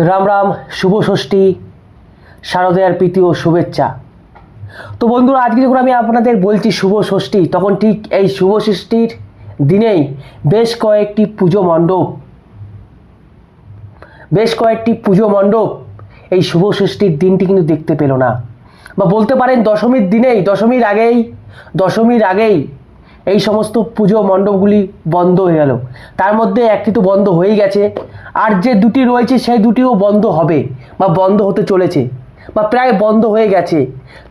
রাম রাম, শুভ ষষ্ঠী, শারদীয়ার প্রীতি ও শুভেচ্ছা। তো বন্ধুরা, আজকে যখন আমি আপনাদের বলছি শুভ ষষ্ঠী, তখন ঠিক এই শুভ ষষ্ঠীর দিনেই বেশ কয়েকটি পুজো মণ্ডপ এই শুভ ষষ্ঠীর দিনটি কিন্তু দেখতে পেল না, বা বলতে পারেন দশমীর দিনেই, দশমীর আগেই এই সমস্ত পুজো মণ্ডপগুলি বন্ধ হয়ে গেল। তার মধ্যে একটি তো বন্ধ হয়েই গেছে, আর যে দুটি রয়েছে সেই দুটিও বন্ধ হবে বা বন্ধ হতে চলেছে বা প্রায় বন্ধ হয়ে গেছে।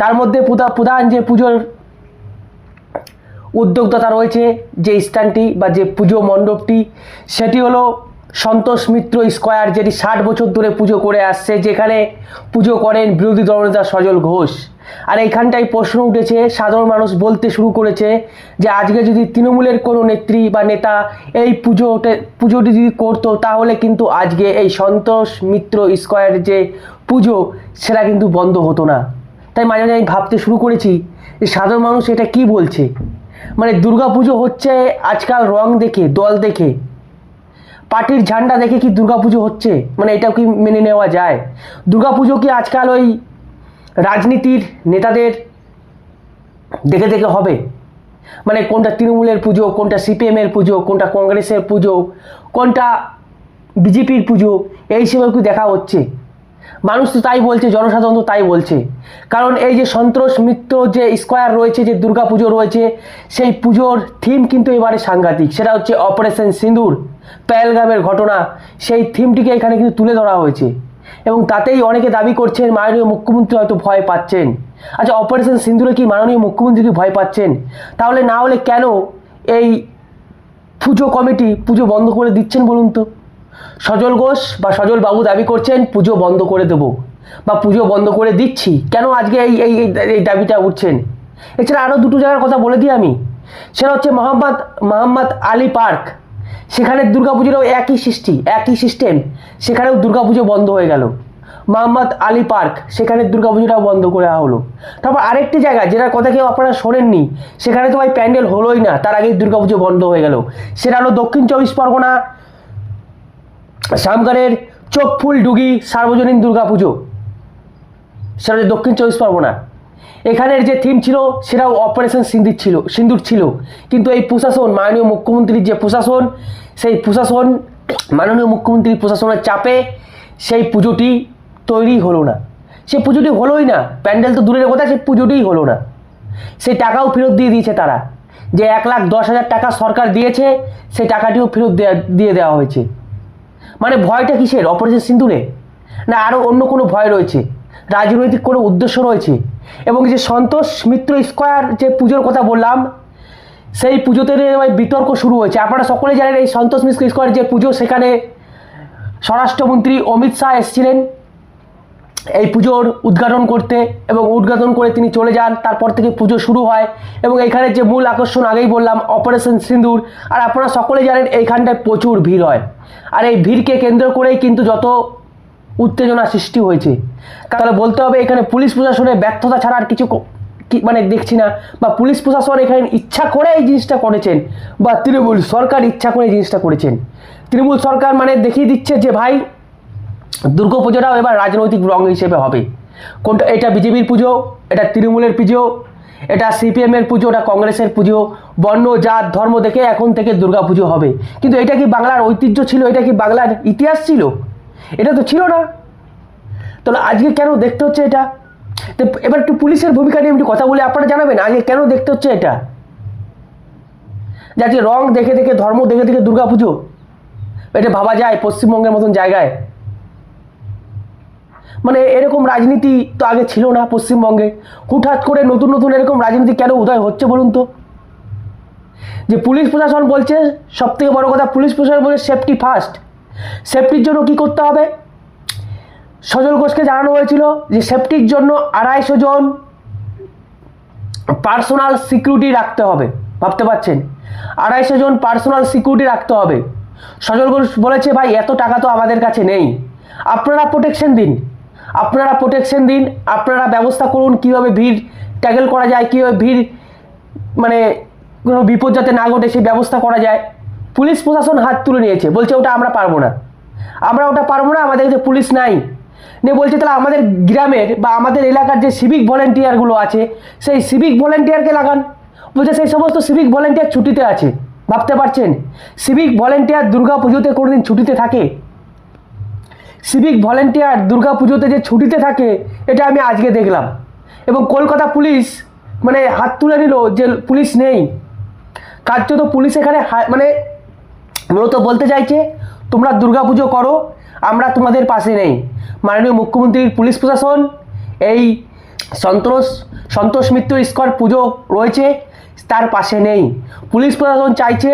তার মধ্যে প্রধান যে পুজোর উদ্যোক্তা রয়েছে, যে স্থানটি বা যে পুজো মণ্ডপটি, সেটি হলো সন্তোষ মিত্র স্কোয়ার, যেটি 60 বছর ধরে পুজো করে আসছে, যেখানে পুজো করেন বিরোধী দলনেতা সজল ঘোষ। আর এইখানটায় প্রশ্ন উঠেছে, সাধারণ মানুষ বলতে শুরু করেছে যে আজকে যদি তৃণমূলের কোনো নেত্রী বা নেতা এই পুজোটি যদি করতো, তাহলে কিন্তু আজকে এই সন্তোষ মিত্র স্কোয়ার যে পুজো, সেটা কিন্তু বন্ধ হতো না। তাই মাঝে মাঝে আমি ভাবতে শুরু করেছি যে সাধারণ মানুষ এটা কি বলছে। মানে দুর্গা পুজো হচ্ছে আজকাল রং দেখে, দল দেখে, পার্টির ঝান্ডা দেখে কি দুর্গা পুজো হচ্ছে? মানে এটাও কি মেনে নেওয়া যায়? দুর্গা পুজো কি আজকাল ওই রাজনীতির নেতাদের দেখে দেখে হবে? মানে কোনটা তৃণমূলের পুজো, কোনটা সিপিএমের পুজো, কোনটা কংগ্রেসের পুজো, কোনটা বিজেপির পুজো, এই হিসেবে কি দেখা হচ্ছে? মানুষ তো তাই বলছে, জনসাধারণ তো তাই বলছে। কারণ এই যে সন্তোষ মিত্র যে স্কোয়ার রয়েছে, যে দুর্গা পুজো রয়েছে, সেই পুজোর থিম কিন্তু এবারে সাংঘাতিক। সেটা হচ্ছে অপারেশন সিঁদুর, পেহেলগামের ঘটনা। সেই থিমটিকে এখানে কিন্তু তুলে ধরা হয়েছে, এবং তাতেই অনেকে দাবি করছেন মাননীয় মুখ্যমন্ত্রী হয়তো ভয় পাচ্ছেন। আচ্ছা, অপারেশন সিঁদুরে কি মাননীয় মুখ্যমন্ত্রী কি ভয় পাচ্ছেন? তাহলে না হলে কেন এই পুজো কমিটি পুজো বন্ধ করে দিচ্ছেন বলুন তো? সজল ঘোষ বা সজল বাবু দাবি করছেন পুজো বন্ধ করে দেব বা পুজো বন্ধ করে দিচ্ছি। কেন আজকে এই এই এই দাবিটা উঠছেন? এছাড়া আরও দুটো জায়গার কথা বলে দিই আমি। সেটা হচ্ছে মোহাম্মদ আলী পার্ক, সেখানে দুর্গাপুজোরও একই সিস্টেম, সেখানেও দুর্গাপুজো বন্ধ হয়ে গেল। মোহাম্মদ আলী পার্ক, সেখানে দুর্গাপুজোটাও বন্ধ করে দেওয়া হলো। তারপর আরেকটি জায়গা যেটার কথা কেউ আপনারা শোনেননি, সেখানে তো ভাই প্যান্ডেল হলোই না, তার আগেই দুর্গাপুজো বন্ধ হয়ে গেল। সেটা হলো দক্ষিণ 24 পরগনা শামগারের চোখফুলডুগি সার্বজনীন দুর্গাপুজো। সেটা হচ্ছে দক্ষিণ 24 পরগনা। এখানের যে থিম ছিল সেটাও অপারেশন সিঁদুর ছিল, কিন্তু এই প্রশাসন, মাননীয় মুখ্যমন্ত্রীর যে প্রশাসন, সেই প্রশাসন, মাননীয় মুখ্যমন্ত্রীর প্রশাসনের চাপে সেই পুজোটি তৈরি হলো না। সেই পুজোটি হলোই না, প্যান্ডেল তো দূরের কথা, সেই পুজোটিই হলো না। সেই টাকাও ফেরত দিয়ে দিয়েছে তারা, যে 1,10,000 টাকা সরকার দিয়েছে, সেই টাকাটিও ফেরত দিয়ে দেওয়া হয়েছে। মানে ভয়টা কিসের? অপারেশন সিঁদুরে, না আরও অন্য কোনো ভয় রয়েছে, রাজনৈতিক কোনো উদ্দেশ্য রয়েছে? এবং যে সন্তোষ মিত্র স্কোয়ার যে পুজোর কথা বললাম, সেই পুজোতে বিতর্ক শুরু হয়েছে। আপনারা সকলে জানেন এই সন্তোষ মিত্র স্কোয়ার যে পুজো, সেখানে স্বরাষ্ট্রমন্ত্রী অমিত শাহ এসেছিলেন এই পুজোর উদ্ঘাটন করতে, এবং উদ্ঘাটন করে তিনি চলে যান। তারপর থেকে পুজো শুরু হয়, এবং এখানে যে মূল আকর্ষণ আগেই বললাম অপারেশন সিঁদুর। আর আপনারা সকলে জানেন এইখানটায় প্রচুর ভিড় হয়, আর এই ভিড়কে কেন্দ্র করেই কিন্তু যত উত্তেজনা সৃষ্টি হয়েছে। তাহলে বলতে হবে এখানে পুলিশ প্রশাসনের ব্যর্থতা ছাড়া আর কিছু মানে দেখছি না, বা পুলিশ প্রশাসন এখানে ইচ্ছা করে এই জিনিসটা করেছেন, বা তৃণমূল সরকার ইচ্ছা করে এই জিনিসটা করেছেন। তৃণমূল সরকার মানে দেখিয়ে দিচ্ছে যে ভাই দুর্গা পুজোটাও এবার রাজনৈতিক রং হিসেবে হবে। কোনটা? এটা বিজেপির পুজো, এটা তৃণমূলের পুজো, এটা সিপিএমের পুজো, এটা কংগ্রেসের পুজো। বর্ণ, জাত, ধর্ম দেখে এখন থেকে দুর্গা পুজো হবে। কিন্তু এটা কি বাংলার ঐতিহ্য ছিল? এটা কি বাংলার ইতিহাস ছিল? এটা তো ছিল না। তাহলে আজকে কেন দেখতে হচ্ছে এটা? তো এবার একটু পুলিশের ভূমিকা নিয়ে একটু কথা বলে আপনারা জানাবেন আজকে কেন দেখতে হচ্ছে এটা। যে আজকে রং দেখে দেখে, ধর্ম দেখে দেখে দুর্গা পুজো, এটা ভাবা যায় পশ্চিমবঙ্গের মতন জায়গায়? মানে এরকম রাজনীতি তো আগে ছিল না পশ্চিমবঙ্গে। হুটহাট করে নতুন নতুন এরকম রাজনীতি কেন উদয় হচ্ছে বলুন তো? যে পুলিশ প্রশাসন বলছে, সব থেকে বড় কথা, পুলিশ প্রশাসন বলছে সেফটি ফার্স্ট। সেফটির জন্য কি করতে হবে? সজল ঘোষকে জানানো হয়েছিল যে সেফটির জন্য 250 জন পার্সোনাল সিকিউরিটি রাখতে হবে। ভাবতে পারছেন? 250 জন পার্সোনাল সিকিউরিটি রাখতে হবে। সজল ঘোষ বলেছে ভাই এত টাকা তো আমাদের কাছে নেই, আপনারা প্রোটেকশন দিন, আপনারা ব্যবস্থা করুন কীভাবে ভিড় ট্যাকেল করা যায়, কীভাবে ভিড় মানে কোনো বিপদ যাতে না ঘটে সেই ব্যবস্থা করা যায়। পুলিশ প্রশাসন হাত তুলে নিয়েছে, বলছে ওটা আমরা পারবো না। আমরা ওটা পারবো না, আমাদের কাছে পুলিশ নাই। নিয়ে বলছে তাহলে আমাদের গ্রামের বা আমাদের এলাকার যে সিভিক ভলেন্টিয়ারগুলো আছে সেই সিভিক ভলেন্টিয়ারকে লাগান। বলছে সেই সমস্ত সিভিক ভলেন্টিয়ার ছুটিতে আছে। ভাবতে পারছেন, সিভিক ভলেন্টিয়ার দুর্গা পুজোতে কোনোদিন ছুটিতে থাকে? সিভিক ভলেন্টিয়ার দুর্গা পুজোতে যে ছুটিতে থাকে এটা আমি আজকে দেখলাম। এবং কলকাতা পুলিশ মানে হাত তুলে নিল যে পুলিশ নেই। কার্যত পুলিশ এখানে মানে মূলত বলতে চাইছে তোমরা দুর্গা পুজো করো, আমরা তোমাদের পাশে নেই। মাননীয় মুখ্যমন্ত্রীর পুলিশ প্রশাসন এই সন্তোষ মিত্র স্কোয়ার পুজো রয়েছে তার পাশে নেই। পুলিশ প্রশাসন চাইছে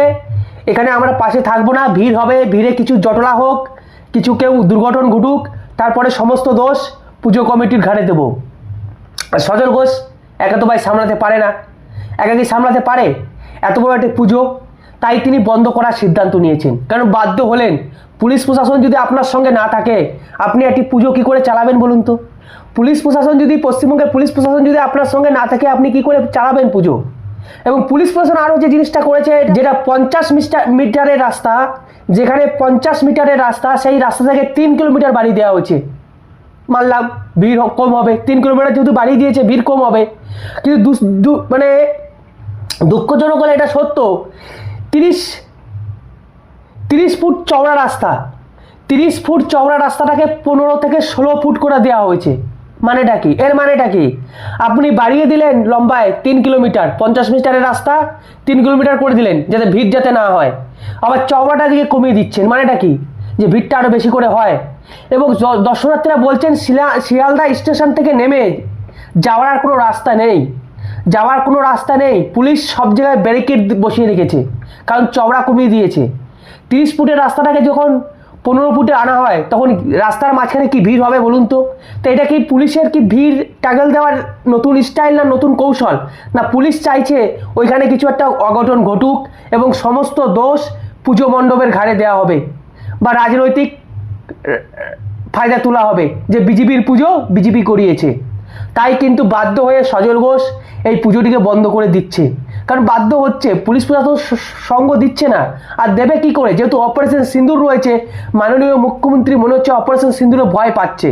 এখানে আমরা পাশে থাকবো না, ভিড় হবে, ভিড়ে কিছু জটলা হোক, কিছু কেউ দুর্ঘটনা ঘটুক, তারপরে সমস্ত দোষ পুজো কমিটির ঘাড়ে দেবো। সজল ঘোষ একা তো ভাই সামলাতে পারে না, একা কি সামলাতে পারে এত বড় একটা পুজো? তাই তিনি বন্ধ করার সিদ্ধান্ত নিয়েছেন, কারণ বাধ্য হলেন। পুলিশ প্রশাসন যদি আপনার সঙ্গে না থাকে আপনি একটি পুজো কী করে চালাবেন বলুন তো? পুলিশ প্রশাসন যদি পশ্চিমবঙ্গের পুলিশ প্রশাসন যদি আপনার সঙ্গে না থাকে আপনি কি করে চালাবেন পুজো? এবং পুলিশ প্রশাসন আরও যে জিনিসটা করেছে, যেটা 50 মিটারের রাস্তা, যেখানে 50 মিটারের রাস্তা, সেই রাস্তা থেকে 3 কিলোমিটার বাড়ি দেওয়া হয়েছে। মানলাম ভিড় কম হবে, 3 কিলোমিটার যেহেতু বাড়ি দিয়েছে ভিড় কম হবে, কিন্তু মানে দুঃখজনক হলে এটা সত্য, 30 ফুট চওড়া রাস্তা, 30 ফুট চওড়া রাস্তাটাকে 15 থেকে 16 ফুট করে দেওয়া হয়েছে। মানেটা কি? এর মানেটা কি? আপনি বাড়িয়ে দিলেন লম্বায় 3 কিলোমিটার, 50 মিটারের রাস্তা 3 কিলোমিটার করে দিলেন যাতে ভিড় যাতে না হয়, আবার চওড়াটা দিকে কমিয়ে দিচ্ছেন। মানেটা কি? যে ভিড়টা আরও বেশি করে হয়। এবং দর্শনার্থীরা বলছেন শিয়ালদা স্টেশন থেকে নেমে যাওয়ার আর কোনো রাস্তা নেই, যাওয়ার কোনো রাস্তা নেই। পুলিশ সব জায়গায় ব্যারিকেড বসিয়ে রেখেছে, কারণ চওড়া কমিয়ে দিয়েছে। 30 ফুটের রাস্তাটাকে যখন 15 ফুটে আনা হয় তখন রাস্তার মাঝখানে কি ভিড় হবে বলুন তো? তো এটা কি পুলিশের কি ভিড় ট্যাগল দেওয়ার নতুন স্টাইল না নতুন কৌশল? না পুলিশ চাইছে ওইখানে কিছু একটা অঘটন ঘটুক এবং সমস্ত দোষ পুজো মণ্ডপের ঘাড়ে দেওয়া হবে বা রাজনৈতিক ফায়দা তোলা হবে যে বিজেপির পুজো বিজেপি করিয়েছে। তাই কিন্তু বাধ্য হয়ে সজল ঘোষ এই পুজোটিকে বন্ধ করে দিচ্ছে, কারণ বাধ্য হচ্ছে, পুলিশ প্রশাসন সঙ্গ দিচ্ছে না। আর দেবে কি করে? যেহেতু অপারেশন সিন্দুর রয়েছে, মাননীয় মুখ্যমন্ত্রী মনে হচ্ছে অপারেশন সিন্দুরে ভয় পাচ্ছে,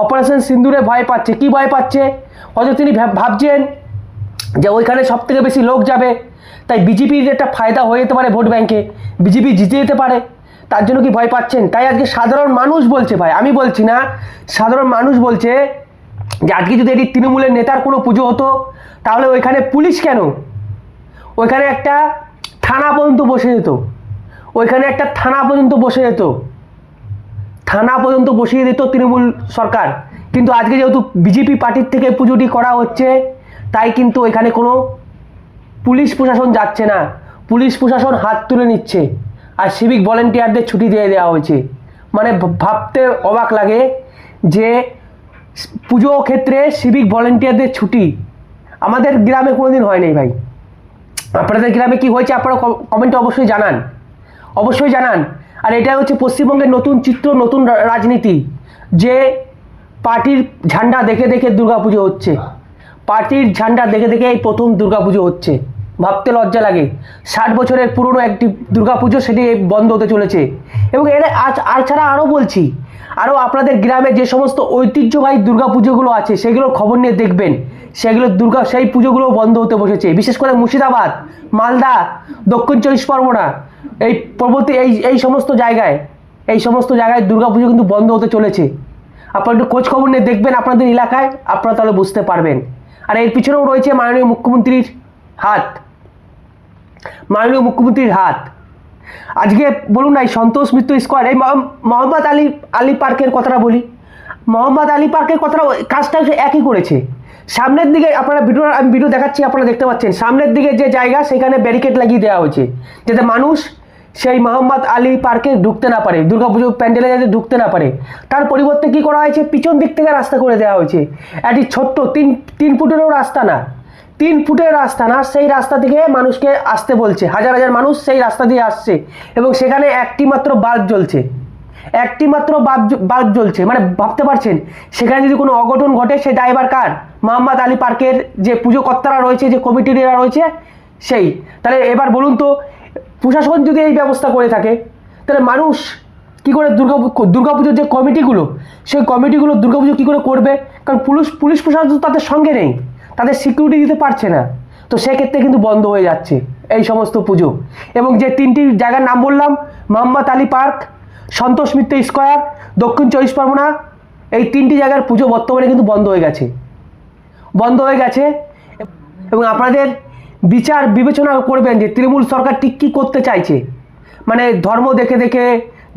অপারেশন সিন্দুরে ভয় পাচ্ছে। কি ভয় পাচ্ছে? হয়তো তিনি ভাবছেন যে ওইখানে সব থেকে বেশি লোক যাবে, তাই বিজেপির একটা ফায়দা হয়ে যেতে পারে, ভোট ব্যাংকে বিজেপি জিতে যেতে পারে, তার জন্য কি ভয় পাচ্ছেন? তাই আজকে সাধারণ মানুষ বলছে, ভাই আমি বলছি না, সাধারণ মানুষ বলছে যে আজকে যদি এটি তৃণমূলের নেতার কোনো পুজো হতো তাহলে ওইখানে পুলিশ কেন? ওইখানে একটা থানা পর্যন্ত বসে যেত, ওইখানে একটা থানা পর্যন্ত বসে যেত, থানা পর্যন্ত বসিয়ে দিত তৃণমূল সরকার। কিন্তু আজকে যেহেতু বিজেপি পার্টির থেকে পুজোটি করা হচ্ছে তাই কিন্তু ওইখানে কোনো পুলিশ প্রশাসন যাচ্ছে না, পুলিশ প্রশাসন হাত তুলে নিচ্ছে আর সিভিক ভলেন্টিয়ারদের ছুটি দিয়ে দেওয়া হয়েছে। মানে ভাবতে অবাক লাগে যে পুজো ক্ষেত্রে সিভিক ভলেন্টিয়ারদের ছুটি আমাদের গ্রামে কোনোদিন হয়নি ভাই। আপনাদের গ্রামে কি হয়েছে আপনারা কমেন্টে অবশ্যই জানান, অবশ্যই জানান। আর এটা হচ্ছে পশ্চিমবঙ্গের নতুন চিত্র, নতুন রাজনীতি, যে পার্টির ঝান্ডা দেখে দেখে দুর্গাপুজো হচ্ছে, পার্টির ঝান্ডা দেখে দেখে এই প্রথম দুর্গাপুজো হচ্ছে। ভাবতে লজ্জা লাগে, 60 বছরের পুরনো একটি দুর্গাপুজো সেটি বন্ধ হতে চলেছে। এবং এর আর ছাড়া আরও বলছি, আরও আপনাদের গ্রামে যে সমস্ত ঐতিহ্যবাহী দুর্গাপুজোগুলো আছে সেগুলোর খবর নিয়ে দেখবেন, সেই পুজোগুলো বন্ধ হতে বসেছে। বিশেষ করে মুর্শিদাবাদ, মালদা, দক্ষিণ 24 পরগনা, এই পরবর্তী এই সমস্ত জায়গায় দুর্গাপুজো কিন্তু বন্ধ হতে চলেছে। আপনারা একটু খোঁজ খবর নিয়ে দেখবেন আপনাদের এলাকায়, আপনারা তাহলে বুঝতে পারবেন। আর এর পিছনেও রয়েছে মাননীয় মুখ্যমন্ত্রীর হাত, মাননীয় মুখ্যমন্ত্রীর হাত। আজকে বলুন না এই সন্তোষ মিত্র স্কোয়ার, এই মোহাম্মদ আলী পার্কের কথাটা বলি, মোহাম্মদ আলী পার্কের কথাটা কাজটা একই করেছে। সামনের দিকে আপনারা আমি ভিডিও দেখাচ্ছি, আপনারা দেখতে পাচ্ছেন সামনের দিকে যে জায়গা সেখানে ব্যারিকেড লাগিয়ে দেওয়া হয়েছে যাতে মানুষ সেই মোহাম্মদ আলী পার্কে ঢুকতে না পারে, দুর্গাপুজো প্যান্ডেলে যাতে ঢুকতে না পারে। তার পরিবর্তে কি করা হয়েছে, পিছন দিক থেকে রাস্তা করে দেওয়া হয়েছে। একটি ছোট্ট 3 ফুটেরও রাস্তা না, 3 ফুটের রাস্তা না, সেই রাস্তা থেকে মানুষকে আসতে বলছে। হাজার হাজার মানুষ সেই রাস্তা দিয়ে আসছে এবং সেখানে একটি মাত্র বাল্ব জ্বলছে, একটি মাত্র বাল্ব জ্বলছে। মানে ভাবতে পারছেন সেখানে যদি কোনো অঘটন ঘটে সে ড্রাইভার কার? মোহাম্মদ আলী পার্কের যে পুজো কর্তারা রয়েছে, যে কমিটিরা রয়েছে সেই। তাহলে এবার বলুন তো, প্রশাসন যদি এই ব্যবস্থা করে থাকে তাহলে মানুষ কী করে দুর্গাপুজোর যে কমিটিগুলো, সেই কমিটিগুলো দুর্গাপুজো কী করে করবে? কারণ পুলিশ প্রশাসন তো তাদের সঙ্গে নেই, তাদের সিকিউরিটি দিতে পারছে না। তো সেক্ষেত্রে কিন্তু বন্ধ হয়ে যাচ্ছে এই সমস্ত পুজো। এবং যে 3টি জায়গার নাম বললাম, মোহাম্মদ আলী পার্ক, সন্তোষ মিত্র স্কোয়ার, দক্ষিণ 24 পরগনা, এই 3টি জায়গার পুজো বর্তমানে কিন্তু বন্ধ হয়ে গেছে। এবং আপনাদের বিচার বিবেচনা করবেন যে তৃণমূল সরকার ঠিক কী করতে চাইছে। মানে ধর্ম দেখে দেখে,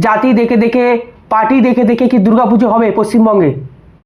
জাতি দেখে দেখে, পার্টি দেখে দেখে কি দুর্গাপুজো হবে পশ্চিমবঙ্গে?